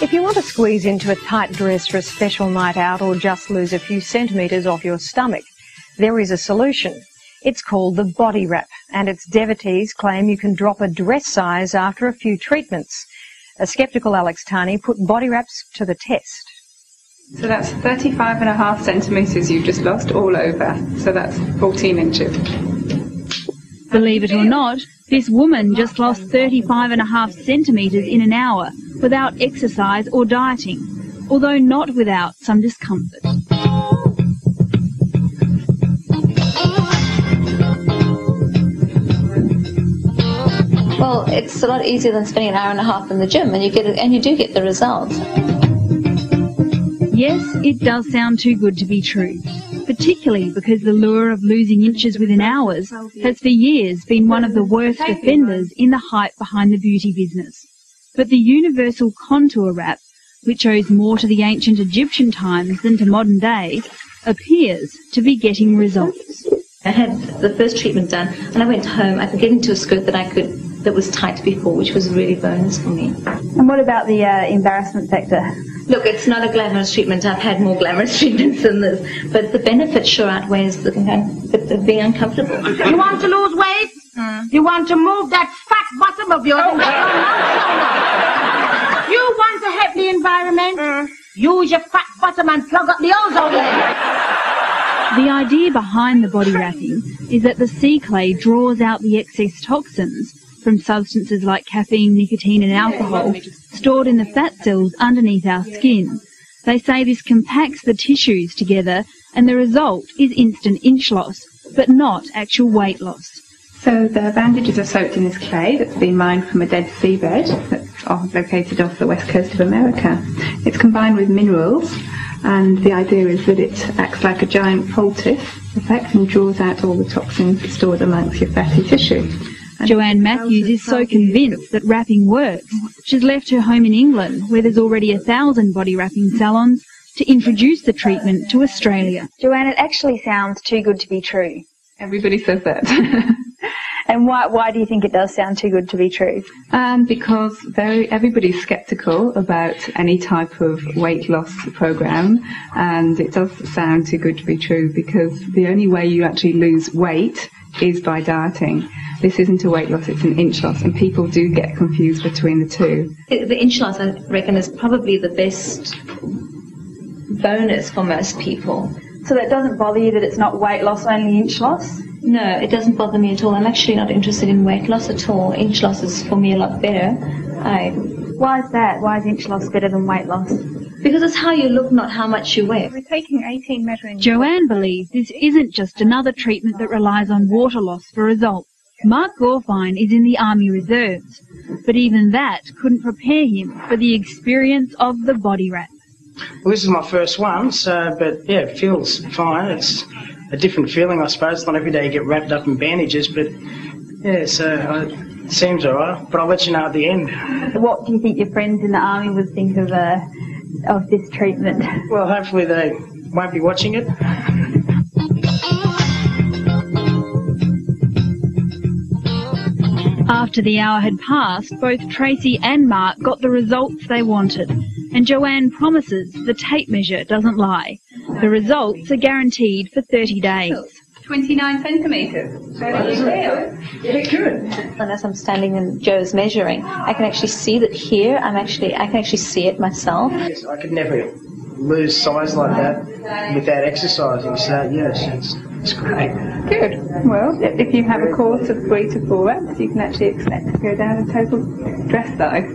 If you want to squeeze into a tight dress for a special night out or just lose a few centimetres off your stomach, there is a solution. It's called the body wrap, and its devotees claim you can drop a dress size after a few treatments. A sceptical Alex Tarney put body wraps to the test. So that's 35.5 centimetres you've just lost all over, so that's 14 inches. Believe it or not, this woman just lost 35.5 centimetres in an hour without exercise or dieting, although not without some discomfort. Well, it's a lot easier than spending an hour and a half in the gym, and you do get the results. Yes, it does sound too good to be true, particularly because the lure of losing inches within hours has for years been one of the worst offenders in the hype behind the beauty business. But the universal contour wrap, which owes more to the ancient Egyptian times than to modern day, appears to be getting results. I had the first treatment done, and I went home. I could get into a skirt that was tight before, which was really bonus for me. And what about the embarrassment factor? Look, it's not a glamorous treatment. I've had more glamorous treatments than this, but the benefit sure outweighs the being uncomfortable. You want to lose weight? You want to move that fat bottom of yours? You want to help the environment? Use your fat bottom and plug up the ozone layer. The idea behind the body wrapping is that the sea clay draws out the excess toxins from substances like caffeine, nicotine and alcohol stored in the fat cells underneath our skin. They say this compacts the tissues together and the result is instant inch loss, but not actual weight loss. So the bandages are soaked in this clay that's been mined from a dead seabed that's located off the west coast of America. It's combined with minerals, and the idea is that it acts like a giant poultice effect and draws out all the toxins stored amongst your fatty tissue. Joanne Matthews is so convinced that wrapping works, she's left her home in England, where there's already 1,000 body wrapping salons, to introduce the treatment to Australia. Joanne, it actually sounds too good to be true. Everybody says that. And why do you think it does sound too good to be true? Because everybody's sceptical about any type of weight loss program, and it does sound too good to be true because the only way you actually lose weight is by dieting. This isn't a weight loss, it's an inch loss, and people do get confused between the two. The inch loss, I reckon, is probably the best bonus for most people. So that doesn't bother you that it's not weight loss, only inch loss? No, it doesn't bother me at all. I'm actually not interested in weight loss at all. Inch loss is for me a lot better. Why is that? Why is inch loss better than weight loss? Because it's how you look, not how much you weigh. We're taking 18 measuring. Joanne believes this isn't just another treatment that relies on water loss for results. Mark Gorfine is in the Army Reserves, but even that couldn't prepare him for the experience of the body wrap. Well, this is my first one, but yeah, it feels fine. It's a different feeling, I suppose. Not every day you get wrapped up in bandages, but yeah, it seems all right. But I'll let you know at the end. What do you think your friends in the Army would think of this treatment? Well, hopefully they won't be watching it. After the hour had passed, both Tracy and Mark got the results they wanted, and Joanne promises the tape measure doesn't lie. The results are guaranteed for 30 days. 29 centimetres. How do you feel? Yeah, good. Unless I'm standing and Joe's measuring, I can actually see that here. I can actually see it myself. Yes, I could never lose size like that without exercising, so yes, it's great. Good. Well, if you have a course of 3 to 4 reps, you can actually expect to go down a total dress size.